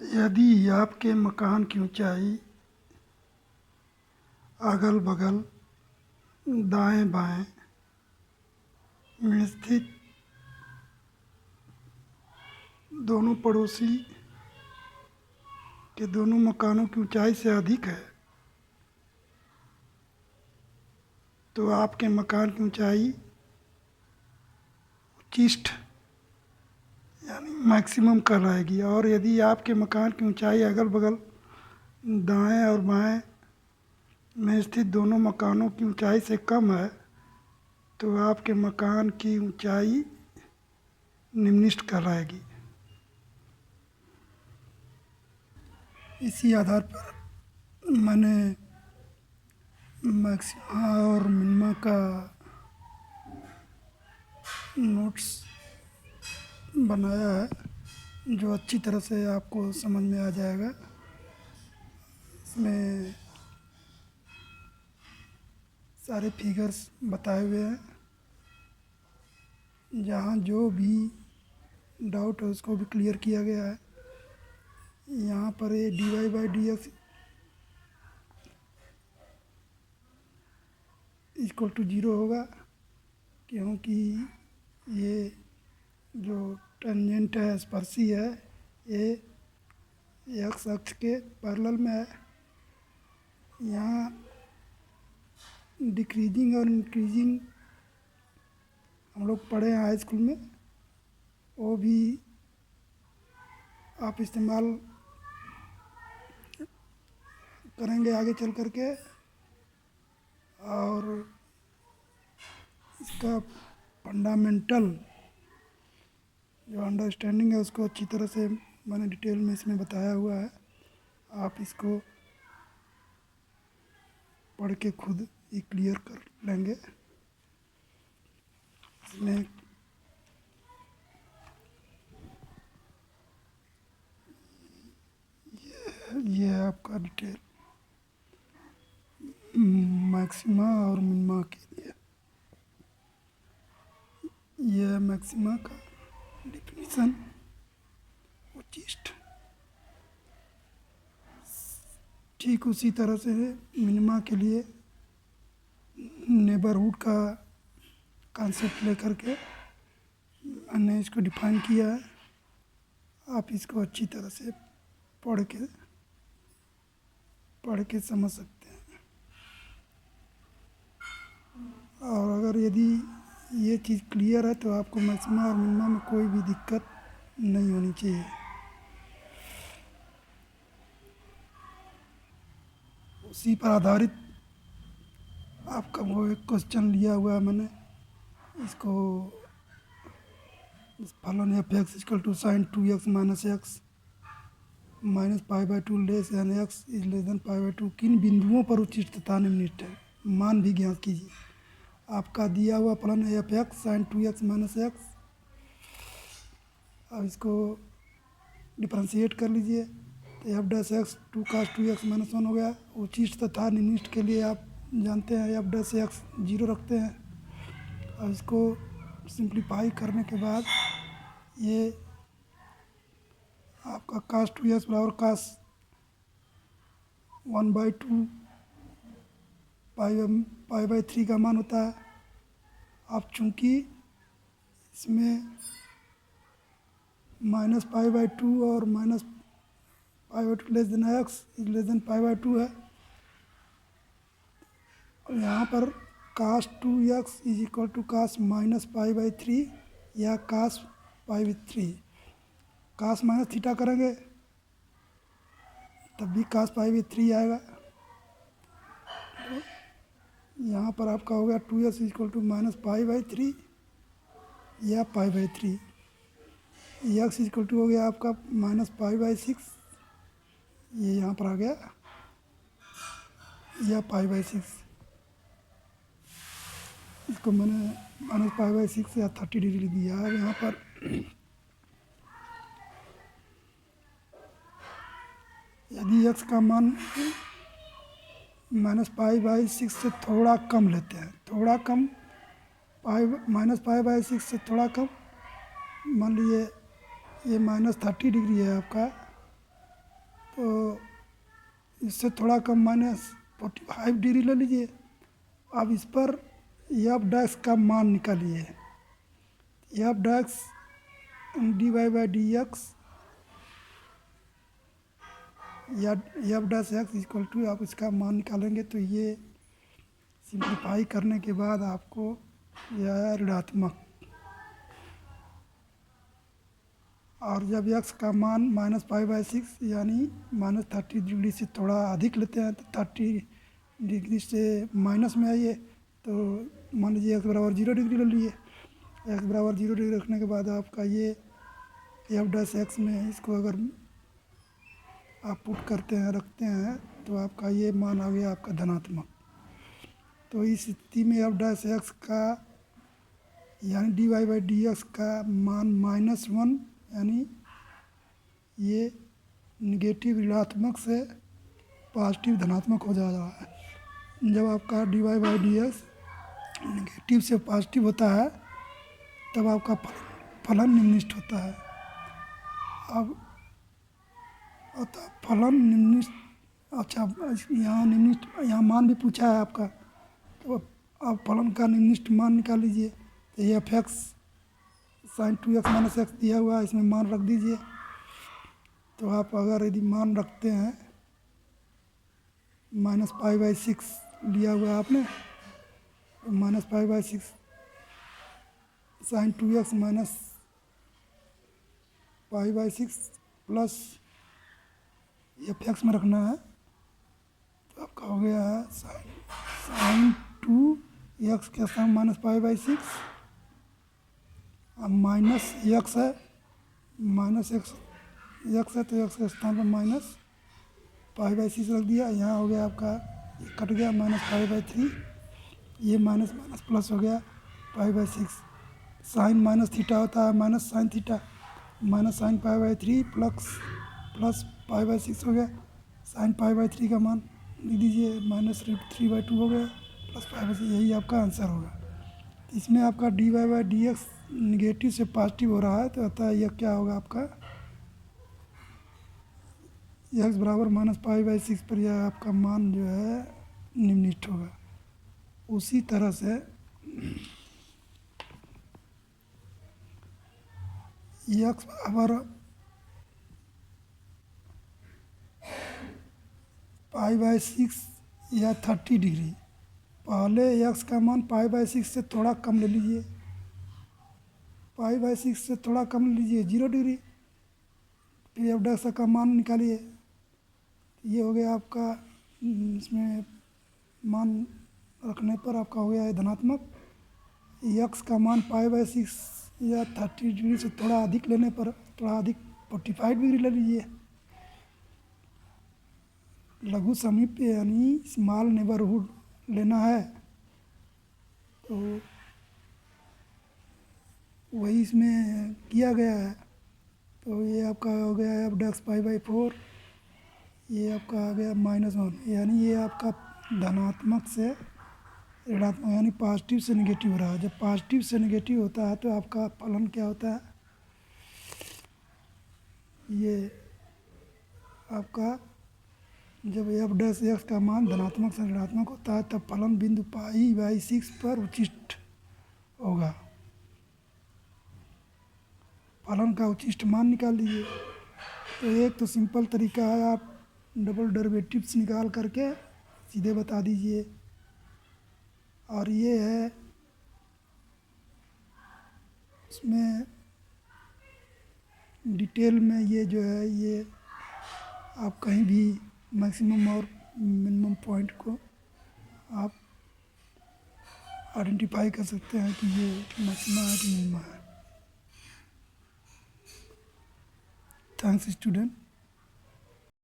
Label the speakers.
Speaker 1: यदि आपके मकान की ऊंचाई अगल बगल दाएं बाएं में स्थित दोनों पड़ोसी के दोनों मकानों की ऊंचाई से अधिक है तो आपके मकान की ऊंचाई उच्चिष्ट यानी मैक्सिमम कहलाएगी। और यदि आपके मकान की ऊंचाई अगल बगल दाएं और बाएं में स्थित दोनों मकानों की ऊंचाई से कम है तो आपके मकान की ऊंचाई निम्निष्ट कहलाएगी। इसी आधार पर मैंने मैक्सिमा और मिनिमा का नोट्स बनाया है जो अच्छी तरह से आपको समझ में आ जाएगा। इसमें सारे फिगर्स बताए हुए हैं, जहाँ जो भी डाउट है उसको भी क्लियर किया गया है। यहाँ पर ये dy/dx इक्वल टू 0 होगा क्योंकि ये जो टेंजेंट है स्पर्शी है ये एक्स अक्ष के पैरेलल में है। यहाँ डिक्रीजिंग और इंक्रीजिंग हम लोग पढ़े हैं हाई स्कूल में, वो भी आप इस्तेमाल करेंगे आगे चल कर के। और इसका फंडामेंटल जो अंडरस्टैंडिंग है उसको अच्छी तरह से मैंने डिटेल में इसमें बताया हुआ है। आप इसको पढ़ के खुद ही क्लियर कर लेंगे। इसमें ये है आपका डिटेल मैक्सिमा और मिनिमा के लिए। ये है मैक्सिमा का डिफिनीशन उचिष्ट। ठीक उसी तरह से मिनिमा के लिए नेबरहुड का कॉन्सेप्ट लेकर के मैंने इसको डिफाइन किया है। आप इसको अच्छी तरह से पढ़ के समझ सकते हैं। और अगर यदि ये चीज़ क्लियर है तो आपको मैक्सिमा और मिनिमा में कोई भी दिक्कत नहीं होनी चाहिए। उसी पर आधारित आपका वो एक क्वेश्चन लिया हुआ है मैंने, इसको फलन f x equal to sine 2x minus x minus π/2 less than x is less than π/2 किन बिंदुओं पर उचिष्ट तथा निम्नलिखित है, मान भी ज्ञात कीजिए। आपका दिया हुआ फलन है f x sine 2x minus x. अब इसको डिफ्रेंशिएट कर लीजिए तो f dash x 2 cos 2x minus 1 हो गया। उचिष्ट तथा निम्नलिखित के लिए आप जानते हैं एफ डैश एक्स 0 रखते हैं। अब इसको सिंप्लीफाई करने के बाद ये आपका cos 2x बराबर cos 1/2 π/3 का मान होता है। अब चूंकि इसमें माइनस π/2 और minus π/2 less than x less than π/2 है, और यहाँ पर cos 2x is equal to cos minus π/3 या cos π/3। cos माइनस थीटा करेंगे तब भी cos π/3 आएगा। यहाँ पर आपका हो गया 2x इक्वल टू माइनस π/3 या π/3। एक्स इक्वल टू हो गया आपका माइनस π/6, ये यहाँ पर आ गया या π/6। इसको मैंने माइनस π/6 या 30 डिग्री दिया है। यहाँ पर यदि एक्स का मान माइनस π/6 से थोड़ा कम लेते हैं, थोड़ा कम माइनस π/6 से थोड़ा कम, मान लीजिए ये माइनस 30 डिग्री है आपका, तो इससे थोड़ा कम -45 डिग्री ले लीजिए। अब इस पर एफ डैश का मान निकालिए। एफ डैश dy/dx या f dash x equal to, आप इसका मान निकालेंगे तो ये सिंप्लीफाई करने के बाद आपको यह आया ऋणात्मक। और जब x का मान -5/6 यानी -30 डिग्री से थोड़ा अधिक लेते हैं तो 30 डिग्री से माइनस में आइए, तो मान लीजिए x बराबर 0 डिग्री ले लिए। x बराबर 0 डिग्री रखने के बाद आपका ये एफ डैश एक्स में इसको अगर आप पुट करते हैं, रखते हैं, तो आपका ये मान आ गया आपका धनात्मक। तो इस स्थिति में एफ डैश एक्स का यानी dy/dx का मान -1 यानी ये निगेटिव ऋणात्मक से पॉजिटिव धनात्मक हो जा रहा है। जब आपका dy/dx निगेटिव से पॉजिटिव होता है तब आपका फलन निम्नलिखित होता है। अब फलन निम्नलिखित, अच्छा यहाँ मान भी पूछा है आपका, तो अब फलन का निम्नलिखित मान निकाल लीजिए। तो ये F x sine 2x - x दिया हुआ है, इसमें मान रख दीजिए। तो आप अगर यदि मान रखते हैं -π/6 लिया हुआ है आपने, तो -π/6 sign 2x - π/6 plus F x में रखना है, तो आपका हो गया है साइन 2x के स्थान -π/6 अब -x है, -x है तो x के स्थान पर -π/6 रख दिया। यहाँ हो गया आपका, ये कट गया -π/3, ये माइनस माइनस प्लस हो गया π/6। साइन माइनस थीटा होता है minus sine theta, minus sine π/3 plus π/6 हो गया। साइन π/3 का मान लिख दीजिए, -3/2 हो गया प्लस π/6, यही आपका आंसर होगा। इसमें आपका dy/dx निगेटिव से पॉजिटिव हो रहा है, तो अतः यह क्या होगा आपका x बराबर -π/6 पर यह आपका मान जो है निम्नलिखित होगा। उसी तरह से x बराबर π/6 या 30 डिग्री, पहले x का मान π/6 से थोड़ा कम ले लीजिए, π/6 से थोड़ा कम ले लीजिए 0 डिग्री, फिर एफ डैश का मान निकालिए। ये हो गया आपका, इसमें मान रखने पर आपका हो गया है धनात्मक। x का मान π/6 या 30 डिग्री से थोड़ा अधिक लेने पर, थोड़ा अधिक 45 डिग्री ले लीजिए। लघु समीप्य यानी स्मॉल नेबरहुड लेना है, तो वही इसमें किया गया है। तो ये आपका हो गया एफ डैश π/4, ये आपका आ गया -1, यानी ये आपका धनात्मक से ऋणात्मक यानी पॉजिटिव से नेगेटिव हो रहा है। जब पॉजिटिव से नेगेटिव होता है तो आपका फलन क्या होता है, ये आपका जब एफ डैश एक्स का मान धनात्मक से ऋणात्मक होता है तब फलन बिंदु π/6 पर उचिष्ट होगा। फलन का उचिष्ट मान निकाल लीजिए। तो एक तो सिंपल तरीका है, आप डबल डेरिवेटिव्स निकाल करके सीधे बता दीजिए, और ये है इसमें डिटेल में ये जो है, ये आप कहीं भी मैक्सिमम और मिनिमम पॉइंट को आप आइडेंटिफाई कर सकते हैं कि ये मैक्सिमा है कि मिनिमा है। Thanks student.